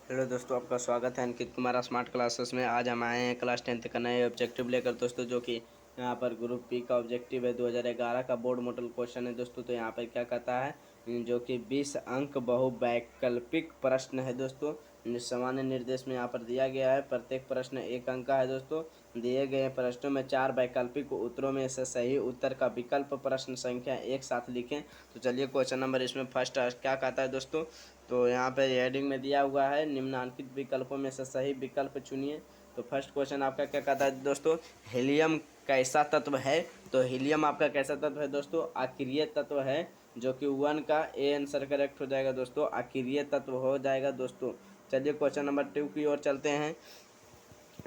Hello दोस्तों, आपका स्वागत है अंकित कुमार स्मार्ट क्लासेस में। आज हम आए हैं क्लास 10th का नए ऑब्जेक्टिव लेकर दोस्तों, जो कि यहाँ पर ग्रुप पी का ऑब्जेक्टिव है। 2011 का बोर्ड मॉडल क्वेश्चन है दोस्तों। तो यहाँ पर क्या कहता है, जो कि 20 अंक बहुवैकल्पिक प्रश्न है दोस्तों। सामान्य निर्देश में यहाँ पर दिया गया है। प्रत्येक प्रश्न 1 अंक का है दोस्तों। दिए गए प्रश्नों में 4 वैकल्पिक उत्तरों में से सही उत्तर का विकल्प प्रश्न संख्या एक साथ लिखें। तो चलिए क्वेश्चन नंबर इसमें फर्स्ट क्या कहता है दोस्तों। तो यहाँ पे हेडिंग में दिया हुआ है, निम्नलिखित विकल्पों में से सही विकल्प चुनिए। तो फर्स्ट क्वेश्चन आपका क्या कहता है दोस्तों, हीलियम कैसा तत्व है। तो हीलियम आपका कैसा तत्व है दोस्तों, अक्रिय तत्व है, जो कि 1 का ए आंसर करेक्ट हो जाएगा दोस्तों, अक्रिय तत्व हो जाएगा दोस्तों। चलिए क्वेश्चन नंबर 2 की ओर चलते हैं।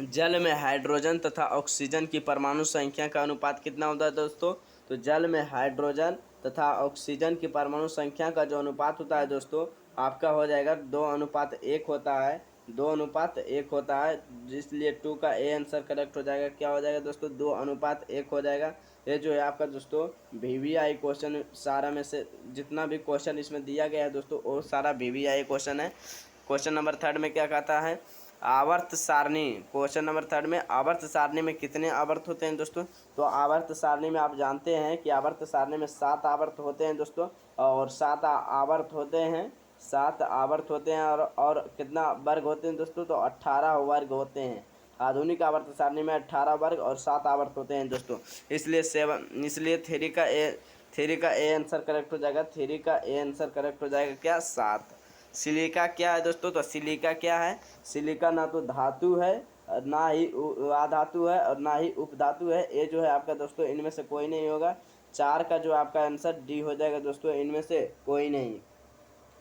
जल में हाइड्रोजन तथा ऑक्सीजन की परमाणु संख्या का अनुपात कितना होता है दोस्तों। तो जल में हाइड्रोजन तथा ऑक्सीजन की परमाणु संख्या का जो अनुपात होता है दोस्तों, आपका हो जाएगा 2:1 होता है। 2:1 होता है, इसलिए 2 का ए आंसर करेक्ट हो जाएगा। क्या हो जाएगा दोस्तों, 2:1 हो जाएगा। ये जो है आपका दोस्तों VVI क्वेश्चन, सारा में से जितना भी क्वेश्चन इसमें दिया गया है दोस्तों, वो सारा VVI क्वेश्चन है। क्वेश्चन नंबर 3 में क्या कहता है, आवर्त सारणी। क्वेश्चन नंबर 3 में आवर्त सारणी में कितने आवर्त होते हैं दोस्तों। तो आवर्त सारणी में आप जानते हैं कि आवर्त सारणी में 7 आवर्त होते हैं दोस्तों, और 7 आवर्त होते हैं, 7 आवर्त होते हैं, और कितना वर्ग होते हैं दोस्तों, तो 18 वर्ग होते हैं। आधुनिक आवर्त सारणी में 18 वर्ग और 7 आवर्त होते हैं दोस्तों। इसलिए थ्री का ए आंसर करेक्ट हो जाएगा। थ्री का ए आंसर करेक्ट हो जाएगा क्या, 7। सिलिका क्या है दोस्तों, तो सिलिका क्या है, सिलिका ना तो धातु है, ना ही अधातु है, और ना ही उपधातु है। ये जो है आपका दोस्तों इनमें से कोई नहीं होगा। 4 का जो आपका आंसर डी हो जाएगा दोस्तों, इनमें से कोई नहीं।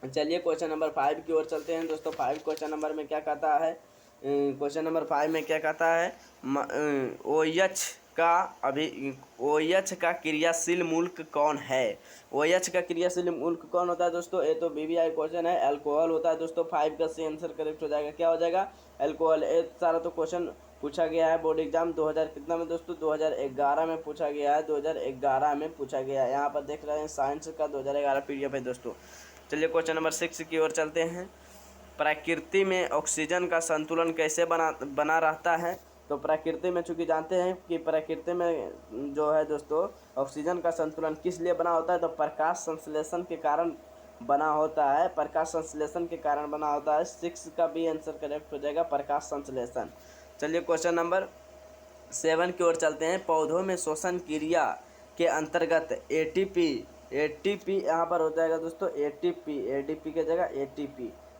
चलिए क्वेश्चन नंबर 5 की ओर चलते हैं दोस्तों। 5 क्वेश्चन नंबर में क्या कहता है, क्वेश्चन नंबर 5 में क्या कहता है, OH का OH का क्रियाशील मूलक कौन है। OH का क्रियाशील मूलक कौन होता है दोस्तों, ये तो VVI क्वेश्चन है। अल्कोहल होता है दोस्तों। 5 का सी आंसर करेक्ट हो जाएगा। क्या हो जाएगा, अल्कोहल। ये सारा तो क्वेश्चन पूछा गया है बोर्ड एग्जाम 2000 कितना में दोस्तों, 2011 में पूछा गया है। 2011 में पूछा गया है। यहाँ पर देख रहे हैं साइंस का 2011 PDF है दोस्तों। चलिए क्वेश्चन नंबर 6 की ओर चलते हैं। प्रकृति में ऑक्सीजन का संतुलन कैसे बना रहता है। तो प्रकृति में चूंकि जानते हैं कि प्रकृति में जो है दोस्तों ऑक्सीजन का संतुलन किस लिए बना होता है, तो प्रकाश संश्लेषण के कारण बना होता है। प्रकाश संश्लेषण के कारण बना होता है। 6 का भी आंसर करेक्ट हो जाएगा, प्रकाश संश्लेषण। चलिए क्वेश्चन नंबर 7 की ओर चलते हैं। पौधों में श्वसन क्रिया के अंतर्गत एटीपी यहाँ पर हो जाएगा दोस्तों, एडीपी की जगह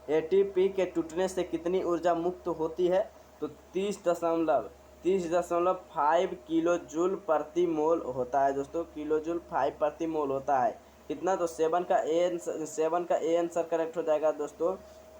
एटीपी के टूटने से कितनी ऊर्जा मुक्त होती है। तो 30.5 किलो जूल प्रति मोल होता है दोस्तों। किलो जूल 5 प्रति मोल होता है। कितना, तो 7 का ए आंसर करेक्ट हो जाएगा दोस्तों।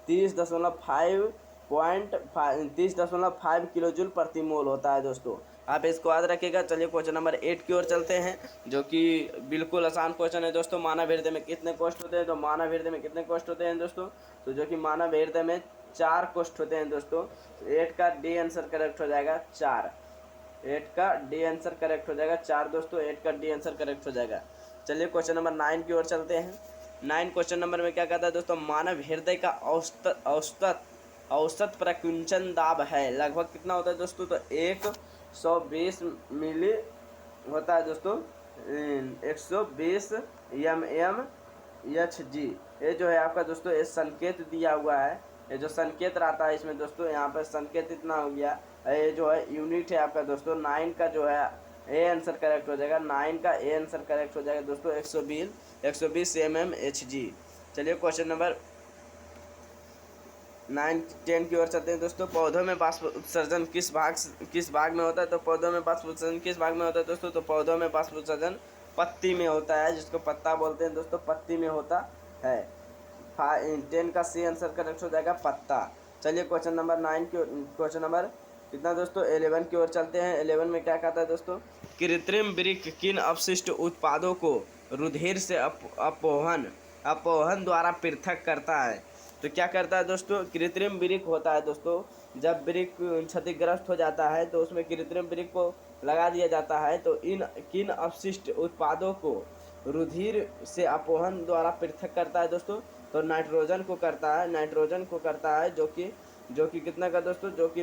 30.5 किलो जूल प्रति मोल होता है दोस्तों। आप इसको याद रखिएगा। चलिए क्वेश्चन नंबर 8 की ओर चलते हैं, जो कि बिल्कुल आसान क्वेश्चन है दोस्तों। मानव हृदय में कितने कोष्ठ होते हैं। तो मानव हृदय में कितने कोष्ठ होते हैं दोस्तों, तो जो कि मानव हृदय में 4 कोष्ठ होते हैं दोस्तों। 8 का डी आंसर करेक्ट हो जाएगा 4। 8 का डी आंसर करेक्ट हो जाएगा 4 दोस्तों। 8 का डी आंसर करेक्ट हो जाएगा। चलिए क्वेश्चन नंबर 9 की ओर चलते हैं। 9 क्वेश्चन नंबर में क्या कहता है दोस्तों, मानव हृदय का औसत प्रकुंचन दाब है लगभग कितना होता है दोस्तों। तो 120 मिली होता है दोस्तों, 120 mmHg। ये जो है आपका दोस्तों ये संकेत दिया हुआ है। ये जो संकेत रहता है इसमें दोस्तों, यहाँ पर संकेत इतना हो गया। ये जो है यूनिट है आपका दोस्तों। 9 का जो है ए आंसर करेक्ट हो जाएगा। 9 का ए आंसर करेक्ट हो जाएगा दोस्तों, 120 mmHg। चलिए क्वेश्चन नंबर 9 10 की ओर चलते हैं दोस्तों। पौधों में बाष्प उत्सर्जन किस भाग में होता है। तो पौधों में बाष्प उत्सर्जन किस भाग में होता है दोस्तों। तो पौधों में बाष्प उत्सर्जन पत्ती में होता है, जिसको पत्ता बोलते हैं दोस्तों, पत्ती में होता है। 10 का सी आंसर करेक्ट हो जाएगा, पत्ता। चलिए क्वेश्चन नंबर 9 की क्वेश्चन नंबर कितना दोस्तों, 11 की ओर चलते हैं। 11 में क्या कहता है दोस्तों, कृत्रिम वृक्क किन अपशिष्ट उत्पादों को रुधिर से अपोहन द्वारा पृथक करता है। तो क्या करता है दोस्तों, कृत्रिम वृक्क होता है दोस्तों। जब वृक्क क्षतिग्रस्त हो जाता है तो उसमें कृत्रिम वृक्क को लगा दिया जाता है। तो किन अपशिष्ट उत्पादों को रुधिर से अपोहन द्वारा पृथक करता है दोस्तों। तो नाइट्रोजन को करता है, नाइट्रोजन को करता है जो कि कितना का दोस्तों, जो कि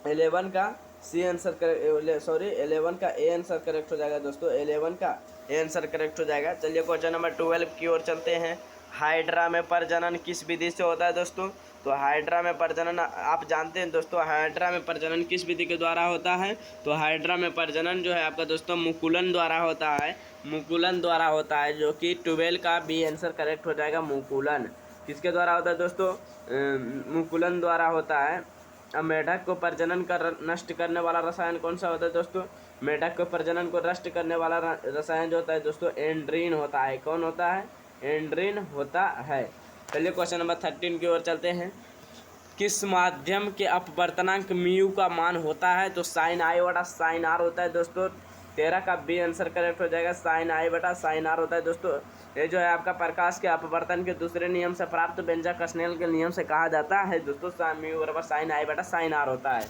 11 का सी आंसर सॉरी 11 का ए आंसर करेक्ट हो जाएगा दोस्तों, 11 का ए आंसर करेक्ट हो जाएगा। चलिए क्वेश्चन नंबर 12 की ओर चलते हैं। हाइड्रा में प्रजनन किस विधि से होता है दोस्तों? तो हाइड्रा में प्रजनन आप जानते हैं दोस्तों, हाइड्रा में प्रजनन किस विधि के द्वारा होता है? तो हाइड्रा में प्रजनन जो है आपका दोस्तों मुकुलन द्वारा होता है, मुकुलन द्वारा होता है, जो कि 12 का बी आंसर करेक्ट हो जाएगा। मुकुलन किसके द्वारा होता है दोस्तों? मुकुलन द्वारा होता है। अब मेढक को प्रजनन कर नष्ट करने वाला रसायन कौन सा होता है दोस्तों? मेढक को प्रजनन को नष्ट करने वाला रसायन जो होता है दोस्तों एंड्रीन होता है। कौन होता है? एंड्रीन होता है। चलिए क्वेश्चन नंबर 13 की ओर चलते हैं। किस माध्यम के अपवर्तनांक म्यू का मान होता है? तो साइन आई बटा साइन आर होता है दोस्तों। 13 का बी आंसर करेक्ट हो जाएगा, साइन आई बटा साइन आर होता है दोस्तों। ये जो है आपका प्रकाश के अपवर्तन के दूसरे नियम से प्राप्त व्यंजक स्नेल के नियम से कहा जाता है दोस्तों। म्यू बराबर साइन आई बटा साइन आर होता है।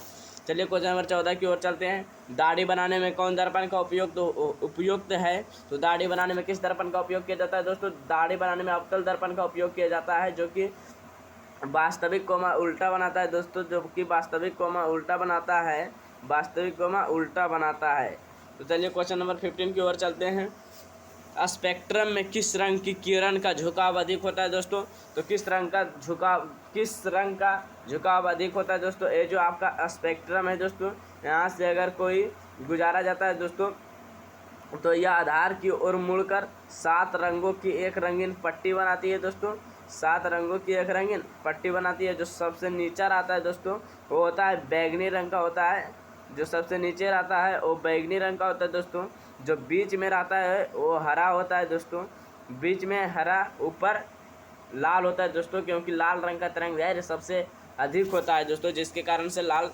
चलिए क्वेश्चन नंबर 14 की ओर चलते हैं। दाढ़ी बनाने में कौन दर्पण का उपयुक्त है? तो दाढ़ी बनाने में किस दर्पण का उपयोग किया जाता है दोस्तों? दाढ़ी बनाने में अवतल दर्पण का उपयोग किया जाता है, जो कि वास्तविक कोमा उल्टा बनाता है दोस्तों, जो कि वास्तविक कोमा उल्टा बनाता है, वास्तविक कोमा उल्टा बनाता है। तो चलिए क्वेश्चन नंबर 15 की ओर चलते हैं। स्पेक्ट्रम में किस रंग की किरण का झुकाव अधिक होता है दोस्तों? तो किस रंग का झुकाव अधिक होता है दोस्तों? ये जो आपका स्पेक्ट्रम है दोस्तों, यहाँ से अगर कोई गुजारा जाता है दोस्तों, तो यह आधार की ओर मुड़कर 7 रंगों की एक रंगीन पट्टी बनाती है दोस्तों। 7 रंगों की एक रंगीन पट्टी बनाती है। जो सबसे नीचे आता है दोस्तों वो होता है बैगनी रंग का होता है। जो सबसे नीचे रहता है वो बैगनी रंग का होता है दोस्तों। जो बीच में रहता है वो हरा होता है दोस्तों। बीच में हरा, ऊपर लाल होता है दोस्तों, क्योंकि लाल रंग का तरंग दैर्घ्य सबसे अधिक होता है दोस्तों, जिसके कारण से लाल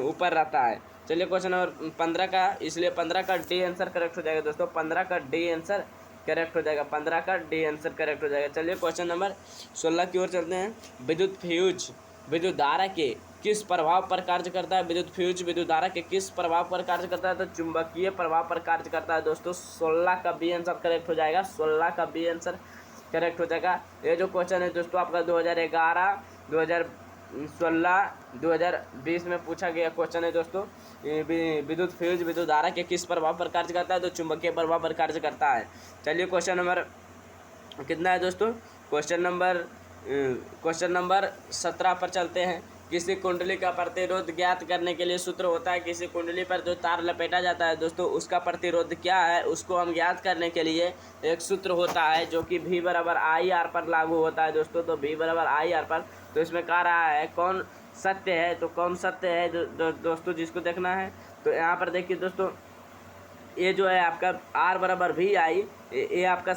ऊपर रहता है। चलिए क्वेश्चन नंबर 15 का, इसलिए 15 का डी आंसर करेक्ट हो जाएगा दोस्तों। 15 का डी आंसर करेक्ट हो जाएगा, 15 का डी आंसर करेक्ट हो जाएगा। चलिए क्वेश्चन नंबर 16 की ओर चलते हैं। विद्युत फ्यूज विद्युत धारा के किस प्रभाव पर कार्य करता है? विद्युत फ्यूज विद्युत धारा के किस प्रभाव पर कार्य करता है? तो चुंबकीय प्रभाव पर कार्य करता है दोस्तों। 16 का बी आंसर करेक्ट हो जाएगा, 16 का बी आंसर करेक्ट हो जाएगा। ये जो क्वेश्चन है दोस्तों आपका 2011, 2016, 2020 में पूछा गया क्वेश्चन है दोस्तों। विद्युत फ्यूज विद्युत धारा के किस प्रभाव पर कार्य करता है? तो चुंबकीय प्रभाव पर कार्य करता है। चलिए क्वेश्चन नंबर कितना है दोस्तों? क्वेश्चन नंबर 17 पर चलते हैं। किसी कुंडली का प्रतिरोध ज्ञात करने के लिए सूत्र होता है। किसी कुंडली पर जो तार लपेटा जाता है दोस्तों उसका प्रतिरोध क्या है, उसको हम ज्ञात करने के लिए एक सूत्र होता है, जो कि V बराबर आई आर पर लागू होता है दोस्तों। तो V बराबर आई आर पर, तो इसमें कह रहा है कौन सत्य है, तो कौन सत्य है दोस्तों जिसको देखना है। तो यहाँ पर देखिए दोस्तों, ये जो है आपका R बराबर V आई, ये आपका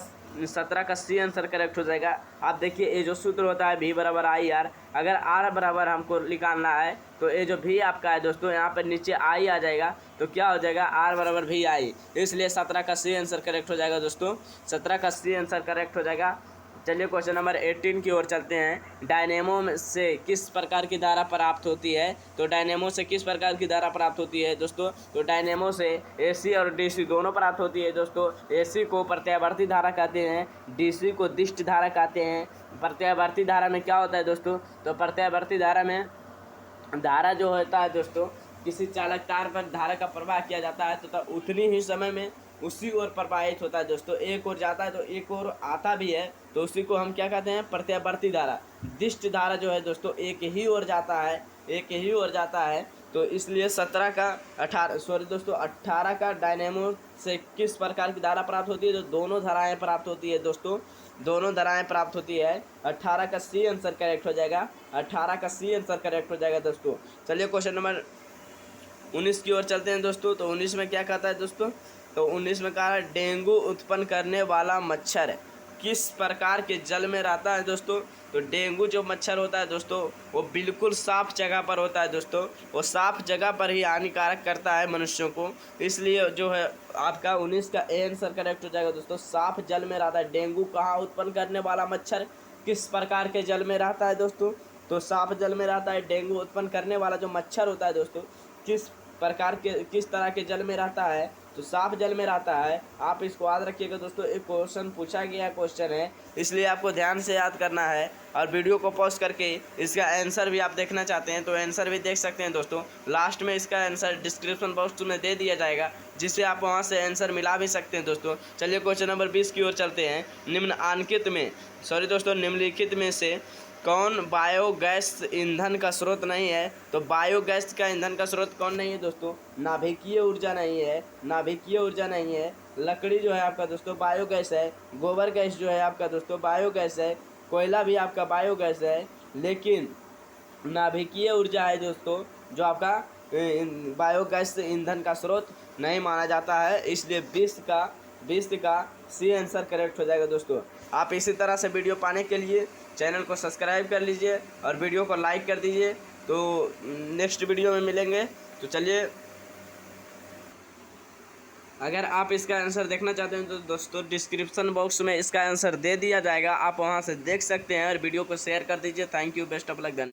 17 का सी आंसर करेक्ट हो जाएगा। आप देखिए ये जो सूत्र होता है V बराबर आई आर, अगर R बराबर हमको निकालना है तो ये जो V आपका है दोस्तों यहाँ पर नीचे I आ जाएगा, तो क्या हो जाएगा R बराबर V आई, इसलिए 17 का सी आंसर करेक्ट हो जाएगा दोस्तों। 17 का सी आंसर करेक्ट हो जाएगा। चलिए क्वेश्चन नंबर 18 की ओर चलते हैं। डायनेमो से किस प्रकार की धारा प्राप्त होती है? तो डायनेमो से किस प्रकार की धारा प्राप्त होती है दोस्तों? तो डायनेमो से एसी और डीसी दोनों प्राप्त होती है दोस्तों। एसी को प्रत्यावर्ती धारा कहते हैं, डीसी को दिष्ट धारा कहते हैं। प्रत्यावर्ती धारा में क्या होता है दोस्तों? तो प्रत्यावर्ती धारा में धारा जो होता है दोस्तों, किसी चालक तार पर धारा का प्रवाह किया जाता है तो उतनी ही समय में उसी ओर प्रवाहित होता है दोस्तों। एक ओर जाता है तो एक ओर आता भी है, तो उसी को हम क्या कहते हैं? प्रत्यावर्ती धारा। दिष्ट धारा जो है दोस्तों एक ही ओर जाता है, एक ही ओर जाता है। तो इसलिए 18 का डायनेमो से किस प्रकार की धारा प्राप्त होती है? तो दोनों धाराएं प्राप्त होती है दोस्तों, दोनों धाराएं प्राप्त होती है। 18 का सी आंसर करेक्ट हो जाएगा, 18 का सी आंसर करेक्ट हो जाएगा दोस्तों। चलिए क्वेश्चन नंबर 19 की ओर चलते हैं दोस्तों। तो 19 में क्या कहता है दोस्तों? तो 19 में कहा है डेंगू उत्पन्न करने वाला मच्छर किस प्रकार के जल में रहता है दोस्तों? तो डेंगू जो मच्छर होता है दोस्तों वो बिल्कुल साफ जगह पर होता है दोस्तों। वो साफ जगह पर ही हानिकारक करता है मनुष्यों को, इसलिए जो है आपका 19 का ए आंसर करेक्ट हो जाएगा दोस्तों। साफ जल में रहता है डेंगू। कहाँ उत्पन्न करने वाला मच्छर किस प्रकार के जल में रहता है दोस्तों? तो साफ जल में रहता है। डेंगू उत्पन्न करने वाला जो मच्छर होता है दोस्तों किस प्रकार के किस तरह के जल में रहता है, तो साफ जल में रहता है। आप इसको याद रखिएगा दोस्तों, एक क्वेश्चन पूछा गया क्वेश्चन है, इसलिए आपको ध्यान से याद करना है। और वीडियो को पॉज करके इसका आंसर भी आप देखना चाहते हैं तो आंसर भी देख सकते हैं दोस्तों। लास्ट में इसका आंसर डिस्क्रिप्शन बॉक्स में दे दिया जाएगा, जिससे आप वहां से आंसर मिला भी सकते हैं दोस्तों। चलिए क्वेश्चन नंबर 20 की ओर चलते हैं। निम्नलिखित में से कौन बायोगैस ईंधन का स्रोत नहीं है? तो बायोगैस का ईंधन का स्रोत कौन नहीं है दोस्तों? नाभिकीय ऊर्जा नहीं है, नाभिकीय ऊर्जा नहीं है। लकड़ी जो है आपका दोस्तों बायोगैस है, गोबर गैस जो है आपका दोस्तों बायोगैस है, कोयला भी आपका बायोगैस है, लेकिन नाभिकीय ऊर्जा है दोस्तों जो आपका बायोगैस ईंधन का स्रोत नहीं माना जाता है। इसलिए 20 का सी आंसर करेक्ट हो जाएगा दोस्तों। आप इसी तरह से वीडियो पाने के लिए चैनल को सब्सक्राइब कर लीजिए और वीडियो को लाइक कर दीजिए। तो नेक्स्ट वीडियो में मिलेंगे। तो चलिए, अगर आप इसका आंसर देखना चाहते हैं तो दोस्तों डिस्क्रिप्शन बॉक्स में इसका आंसर दे दिया जाएगा, आप वहां से देख सकते हैं और वीडियो को शेयर कर दीजिए। Thank you, best of luck.